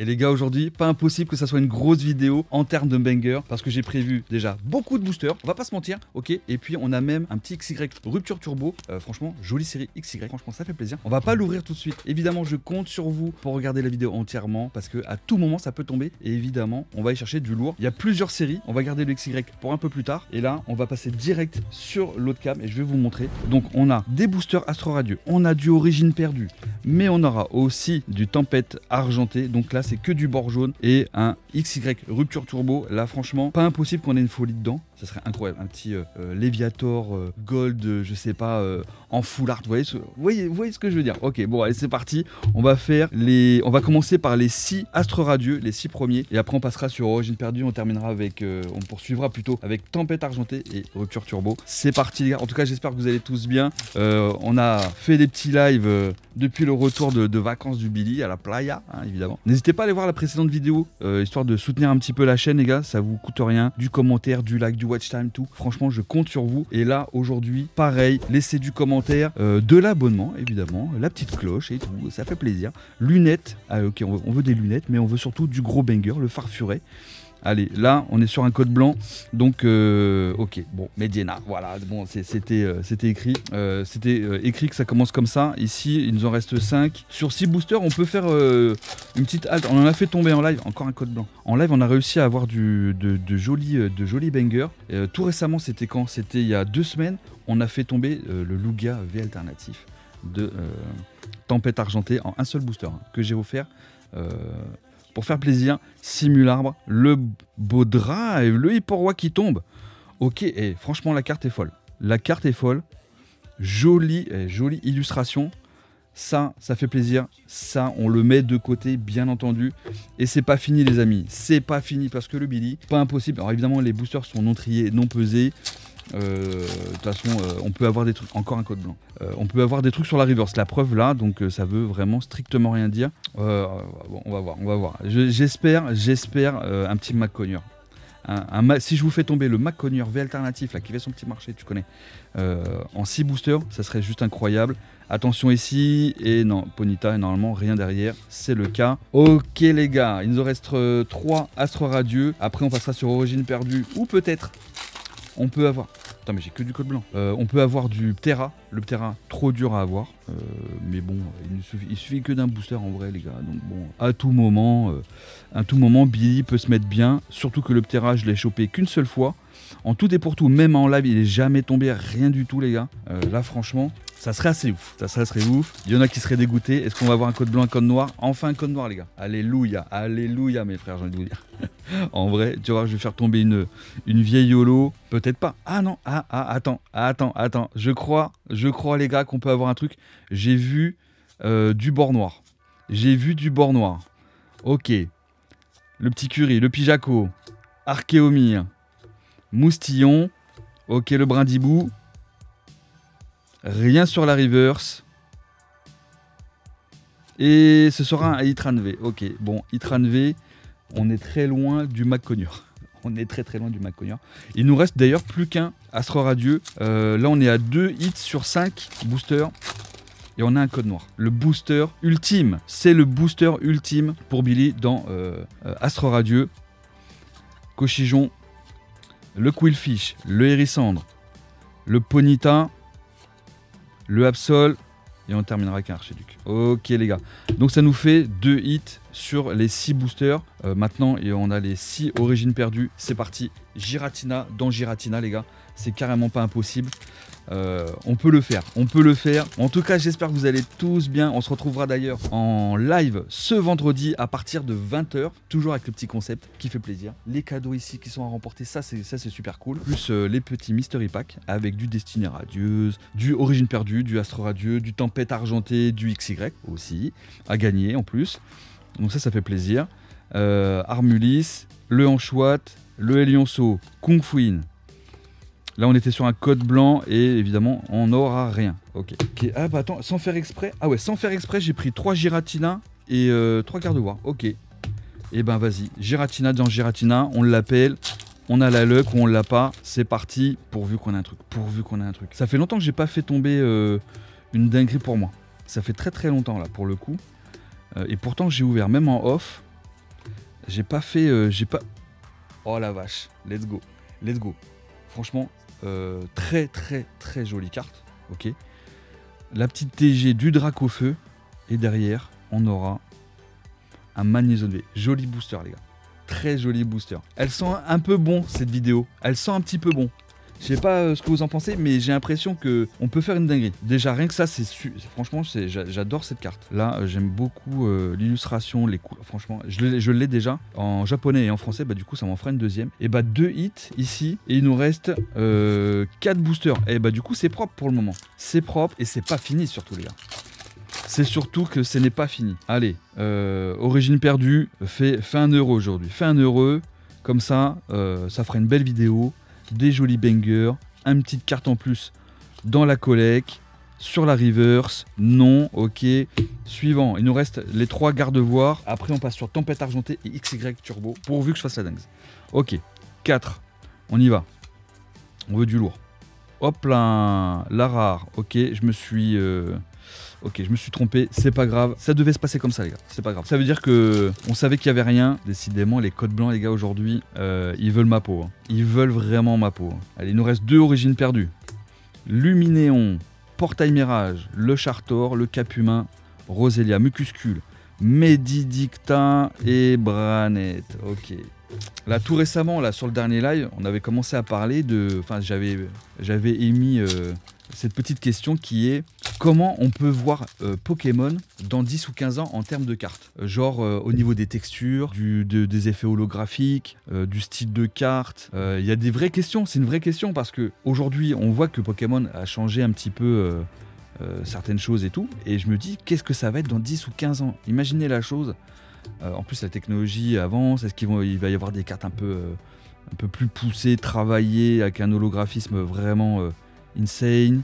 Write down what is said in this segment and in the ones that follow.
Et les gars, aujourd'hui, pas impossible que ça soit une grosse vidéo en termes de banger, parce que j'ai prévu déjà beaucoup de boosters, on va pas se mentir, ok. Et puis on a même un petit XY rupture turbo, franchement, jolie série XY, franchement ça fait plaisir. On va pas l'ouvrir tout de suite, évidemment je compte sur vous pour regarder la vidéo entièrement, parce que à tout moment ça peut tomber, et évidemment on va y chercher du lourd. Il y a plusieurs séries, on va garder le XY pour un peu plus tard, et là on va passer direct sur l'autre cam, et je vais vous montrer. Donc on a des boosters Astro Radieux, on a du Origine Perdue, mais on aura aussi du Tempête Argenté, donc là c'est que du bord jaune et un XY rupture turbo. Là franchement pas impossible qu'on ait une folie dedans, ça serait incroyable. Un petit Léviator gold, je sais pas, en full art, vous voyez ce que je veux dire. Ok, bon allez c'est parti, on va commencer par les 6 Astres Radieux, les 6 premiers, et après on passera sur Origine Perdue, on terminera avec on poursuivra plutôt avec Tempête Argentée et rupture turbo. C'est parti les gars, en tout cas j'espère que vous allez tous bien. On a fait des petits lives depuis le retour de vacances du Billy à la playa, hein, évidemment. N'hésitez pas à aller voir la précédente vidéo, histoire de soutenir un petit peu la chaîne les gars, ça vous coûte rien, du commentaire, du like, du watch time, tout. Franchement je compte sur vous. Et là aujourd'hui pareil, laissez du commentaire, de l'abonnement évidemment, la petite cloche et tout, ça fait plaisir. Lunettes, ok on veut des lunettes, mais on veut surtout du gros banger, le farfuret. Allez, là, on est sur un code blanc, donc ok, bon, Mediena, voilà, bon, c'était écrit, écrit que ça commence comme ça. Ici, il nous en reste 5. Sur 6 boosters, on peut faire une petite halte. On en a fait tomber en live, encore un code blanc. En live, on a réussi à avoir de jolis bangers. Tout récemment, c'était quand? C'était il y a 2 semaines, on a fait tomber le Lugia V alternatif de Tempête Argentée en un seul booster, hein, que j'ai offert. Pour faire plaisir, Simularbre, le beau drive, le Hipporoi qui tombe. Ok, et franchement la carte est folle. La carte est folle. Jolie illustration. Ça fait plaisir. Ça, on le met de côté, bien entendu. Et c'est pas fini les amis. C'est pas fini parce que le Billy, pas impossible. Alors évidemment, les boosters sont non triés, non pesés. De toute façon on peut avoir des trucs, encore un code blanc, on peut avoir des trucs sur la reverse, la preuve là, donc ça veut vraiment strictement rien dire. Bon, on va voir, j'espère un petit McConner. Si je vous fais tomber le McConner V alternatif là, qui fait son petit marché, tu connais, en 6 boosters, ça serait juste incroyable. Attention ici, et non, Ponyta, et normalement rien derrière, c'est le cas. Ok les gars, il nous en reste 3 Astres Radieux, après on passera sur Origine Perdue, ou peut-être on peut avoir... Attends mais j'ai que du code blanc. On peut avoir du Ptera. Le Ptera, trop dur à avoir. Mais bon, il suffit que d'un booster en vrai les gars. Donc bon, à tout moment, Billy peut se mettre bien. Surtout que le Ptera, je l'ai chopé qu'une seule fois. En tout et pour tout, même en live, il est jamais tombé, rien du tout les gars. Là franchement, ça serait assez ouf. Ça serait ouf. Il y en a qui seraient dégoûtés. Est-ce qu'on va avoir un code blanc, un code noir? Enfin un code noir les gars. Alléluia, alléluia mes frères, j'ai envie de vous dire. En vrai, tu vois, je vais faire tomber une vieille YOLO. Peut-être pas. Ah non, attends. Je crois les gars qu'on peut avoir un truc. J'ai vu du bord noir. Ok. Le petit Curie, le Pijaco, Archéomir, Moustillon. Ok, le Brindibou. Rien sur la reverse. Et ce sera un Itran V. Ok, bon, Itran V, on est très loin du McConner. On est très loin du McConner. Il nous reste d'ailleurs plus qu'un Astre Radieux. Là, on est à 2 hits sur 5 boosters. Et on a un code noir. Le booster ultime. C'est le booster ultime pour Billy dans Astre Radieux. Cochijon, le Quillfish, le Hérissandre, le Ponyta, le Absol, et on terminera avec un Archiduc. Ok les gars, donc ça nous fait 2 hits sur les 6 boosters. Maintenant on a les 6 Origines Perdues. C'est parti, Giratina dans Giratina les gars, c'est carrément pas impossible. On peut le faire. En tout cas, j'espère que vous allez tous bien. On se retrouvera d'ailleurs en live ce vendredi à partir de 20 h, toujours avec le petit concept qui fait plaisir. Les cadeaux ici qui sont à remporter, ça c'est super cool. Plus les petits mystery packs avec du Destinée Radieuse, du Origine Perdue, du Astre Radieux, du Tempête Argentée, du XY aussi à gagner en plus. Donc ça fait plaisir. Armulis, le Anchouat, le Elionceau, Kung Fuin. Là, on était sur un code blanc et évidemment, on n'aura rien. Ok. Ah bah attends, sans faire exprès. Ah ouais, sans faire exprès, j'ai pris 3 Giratina et 3 Gardevoir. Ok. Et ben vas-y, Giratina dans Giratina, on l'appelle. On a la luck ou on l'a pas. C'est parti. Pourvu qu'on ait un truc. Ça fait longtemps que j'ai pas fait tomber une dinguerie pour moi. Ça fait très longtemps là pour le coup. Et pourtant, j'ai ouvert même en off. J'ai pas fait... j'ai pas... Oh la vache, let's go. Let's go. Franchement, très très très jolie carte. Ok. La petite TG du Dracofeu. Et derrière, on aura un Magnézone V. Joli booster, les gars. Très joli booster. Elle sent un peu bon, cette vidéo. Elle sent un petit peu bon. Je sais pas ce que vous en pensez, mais j'ai l'impression qu'on peut faire une dinguerie. Déjà, rien que ça, franchement, j'adore cette carte. Là, j'aime beaucoup l'illustration, les couleurs. Franchement, je l'ai déjà en japonais et en français. Bah, du coup, ça m'en fera une deuxième. Et bah, 2 hits ici. Et il nous reste 4 boosters. Et bah, du coup, c'est propre pour le moment. C'est propre et c'est pas fini, surtout, les gars. C'est surtout que ce n'est pas fini. Allez, origine perdue, fais 1 euro aujourd'hui. Fais 1 euro. Comme ça, ça fera une belle vidéo. Des jolis bangers, une petite carte en plus dans la collecte, sur la reverse, non, ok. Suivant, il nous reste les 3 garde-voirs. Après, on passe sur Tempête Argentée et XY Turbo, pourvu que je fasse la dingue. Ok, 4, on y va. On veut du lourd. Hop là, la rare, ok, je me suis trompé, c'est pas grave. Ça devait se passer comme ça, les gars, c'est pas grave. Ça veut dire que on savait qu'il y avait rien. Décidément, les codes blancs, les gars, aujourd'hui, ils veulent ma peau. Hein. Ils veulent vraiment ma peau. Hein. Allez, il nous reste 2 origines perdues. Luminéon, Portail Mirage, le Chartor, le Cap Humain, Roselia, Mucuscule, Medidicta et Branette. Ok. Là, tout récemment, là, sur le dernier live, on avait commencé à parler de... Enfin, j'avais émis cette petite question qui est comment on peut voir Pokémon dans 10 ou 15 ans en termes de cartes. Genre au niveau des textures, des effets holographiques, du style de carte. Il y a des vraies questions, c'est une vraie question parce qu'aujourd'hui, on voit que Pokémon a changé un petit peu certaines choses et tout. Et je me dis, qu'est-ce que ça va être dans 10 ou 15 ans? Imaginez la chose. En plus, la technologie avance. Est-ce qu'il va y avoir des cartes un peu plus poussées, travaillées, avec un holographisme vraiment insane?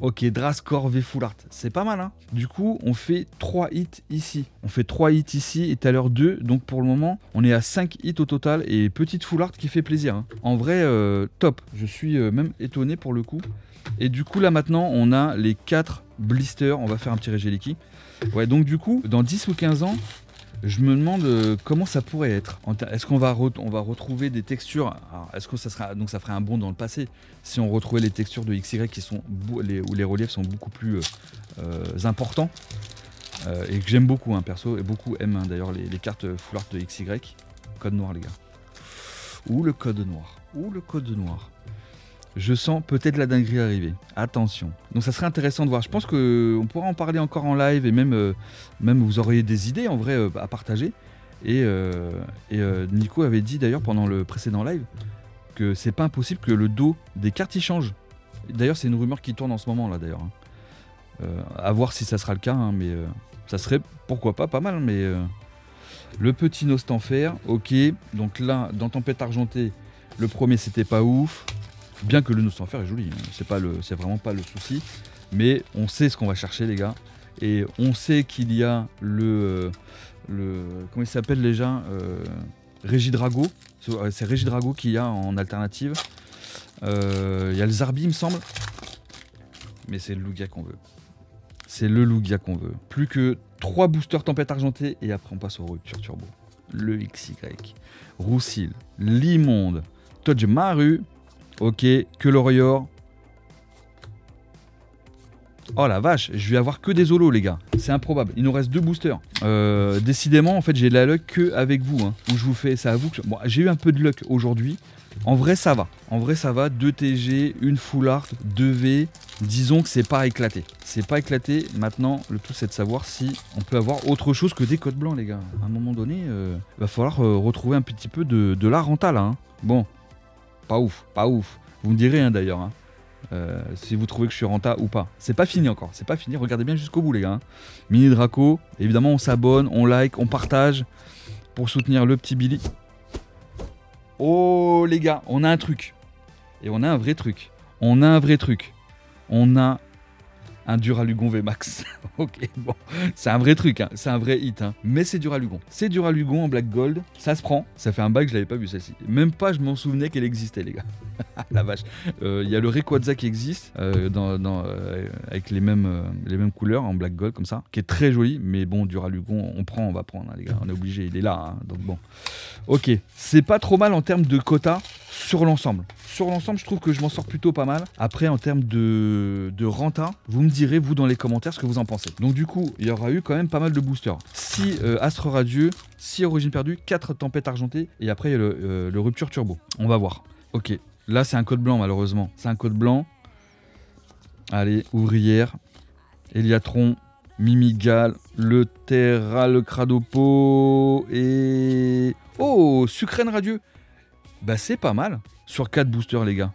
Ok, Drascore V Full Art, c'est pas mal, hein. Du coup, on fait 3 hits ici. On fait 3 hits ici et tout à l'heure 2. Donc pour le moment, on est à 5 hits au total. Et petite Full Art qui fait plaisir. Hein. En vrai, top. Je suis même étonné pour le coup. Et du coup, là maintenant, on a les 4 blisters. On va faire un petit Regeliki. Ouais, donc du coup, dans 10 ou 15 ans, je me demande comment ça pourrait être. Est-ce qu'on va, retrouver des textures? Est-ce que ça sera, donc ça ferait un bond dans le passé si on retrouvait les textures de XY qui sont où les reliefs sont beaucoup plus importants et que j'aime beaucoup, hein, perso, et beaucoup aiment, hein, d'ailleurs les cartes full art de XY. Code noir, les gars. Ou le code noir. Ou le code noir. Je sens peut-être la dinguerie arriver. Attention. Donc ça serait intéressant de voir. Je pense qu'on pourra en parler encore en live et même vous auriez des idées en vrai à partager. Et Nico avait dit d'ailleurs pendant le précédent live que c'est pas impossible que le dos des cartes y change. D'ailleurs c'est une rumeur qui tourne en ce moment là d'ailleurs. Hein. À voir si ça sera le cas, hein, mais ça serait pourquoi pas mal. Mais le petit Nostanfer, ok. Donc là dans Tempête Argentée, le premier c'était pas ouf. Bien que le Nostanfer est joli, hein. C'est vraiment pas le souci. Mais on sait ce qu'on va chercher, les gars. Et on sait qu'il y a comment il s'appelle déjà Régidrago. C'est Régidrago qu'il y a en alternative. Il y a le Zarbi, il me semble. Mais c'est le Lugia qu'on veut. C'est le Lugia qu'on veut. Plus que 3 boosters Tempête Argentée et après on passe au Rupture Turbo. Le XY. Roussil, Limonde, Tojmaru. Ok, que l'Orior. Oh la vache, je vais avoir que des holos, les gars. C'est improbable. Il nous reste 2 boosters. Décidément, en fait, j'ai de la luck que avec vous. Hein, où je vous fais, ça avoue que... Bon, j'ai eu un peu de luck aujourd'hui. En vrai, ça va. En vrai, ça va. 2 TG, une Full Art, 2 V. Disons que c'est pas éclaté. C'est pas éclaté. Maintenant, le tout, c'est de savoir si on peut avoir autre chose que des codes blancs, les gars. À un moment donné, il va falloir retrouver un petit peu de la renta, là. Hein. Bon. Pas ouf, pas ouf. Vous me direz, hein, d'ailleurs, hein, si vous trouvez que je suis renta ou pas. C'est pas fini encore, c'est pas fini. Regardez bien jusqu'au bout, les gars. Hein. Mini Draco, évidemment, on s'abonne, on like, on partage pour soutenir le petit Billy. Oh, les gars, on a un truc. Et on a un vrai truc. On a un vrai truc. On a Un Duralugon VMAX. Ok, bon. C'est un vrai truc, hein. C'est un vrai hit. Hein. Mais c'est Duralugon. C'est Duralugon en Black Gold. Ça se prend. Ça fait un bail que je l'avais pas vu celle-ci. Même pas, je m'en souvenais qu'elle existait, les gars. La vache. Il y a le Rayquaza qui existe avec les mêmes couleurs en Black Gold, comme ça, qui est très joli. Mais bon, Duralugon, on va prendre, hein, les gars. On est obligé, il est là. Hein, donc bon. Ok. C'est pas trop mal en termes de quota sur l'ensemble. Sur l'ensemble, je trouve que je m'en sors plutôt pas mal. Après, en termes de renta, vous me direz, vous, dans les commentaires, ce que vous en pensez. Donc du coup, il y aura eu quand même pas mal de boosters. 6 Astre Radieux, 6 Origine Perdue, 4 Tempêtes Argentées, et après, il y a le Rupture Turbo. On va voir. Ok, là, c'est un code blanc, malheureusement. C'est un code blanc. Allez, Ouvrière, Eliatron, Mimigal, le Terra, le Cradopo, et... Oh, Sucrène Radieux. Bah, c'est pas mal. Sur 4 boosters, les gars.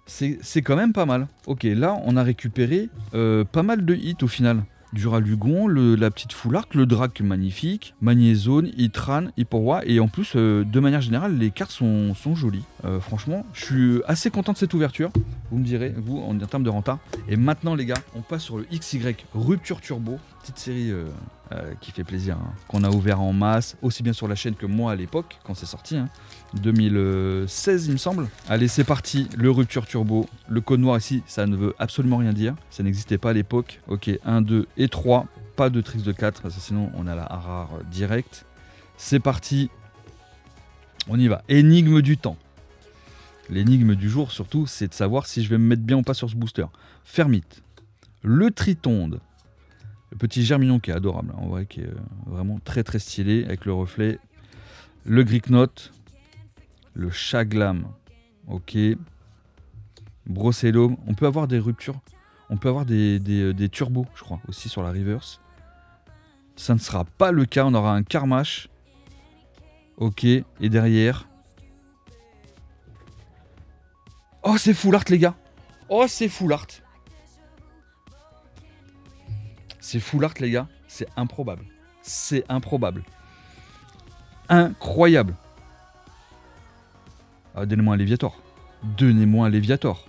C'est quand même pas mal. Ok, là, on a récupéré pas mal de hits au final. Duralugon, la petite Foulark, le Drac magnifique, Magnézone, Itran, Iporwa. Et en plus, de manière générale, les cartes sont jolies. Franchement, je suis assez content de cette ouverture. Vous me direz, vous, en termes de renta. Et maintenant, les gars, on passe sur le XY Rupture Turbo. Petite série qui fait plaisir, hein, qu'on a ouvert en masse, aussi bien sur la chaîne que moi à l'époque, quand c'est sorti. Hein. 2016 il me semble. Allez, c'est parti, le Rupture Turbo. Le code noir ici, ça ne veut absolument rien dire. Ça n'existait pas à l'époque. Ok, 1, 2 et 3. Pas de tricks de 4, sinon on a la rare direct. C'est parti. On y va. Énigme du temps. L'énigme du jour surtout, c'est de savoir si je vais me mettre bien ou pas sur ce booster. Fermite. Le Tritonde. Le petit Germignon qui est adorable, en vrai, qui est vraiment très très stylé avec le reflet. Le Gricknote. Le Chaglam, ok. Brocellum, on peut avoir des ruptures, on peut avoir des turbos, je crois, aussi sur la reverse. Ça ne sera pas le cas, on aura un Karmash, ok. Et derrière, oh c'est full art les gars, oh c'est full art. C'est full art les gars, c'est improbable, c'est improbable, incroyable. Ah, donnez-moi un Léviator. Donnez-moi un Léviator.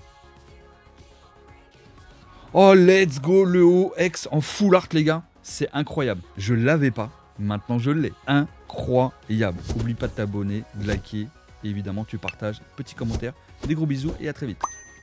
Oh, let's go, le OX en full art, les gars. C'est incroyable. Je l'avais pas. Maintenant, je l'ai. Incroyable. N'oublie pas de t'abonner, de liker. Et évidemment, tu partages. Petit commentaire. Des gros bisous et à très vite.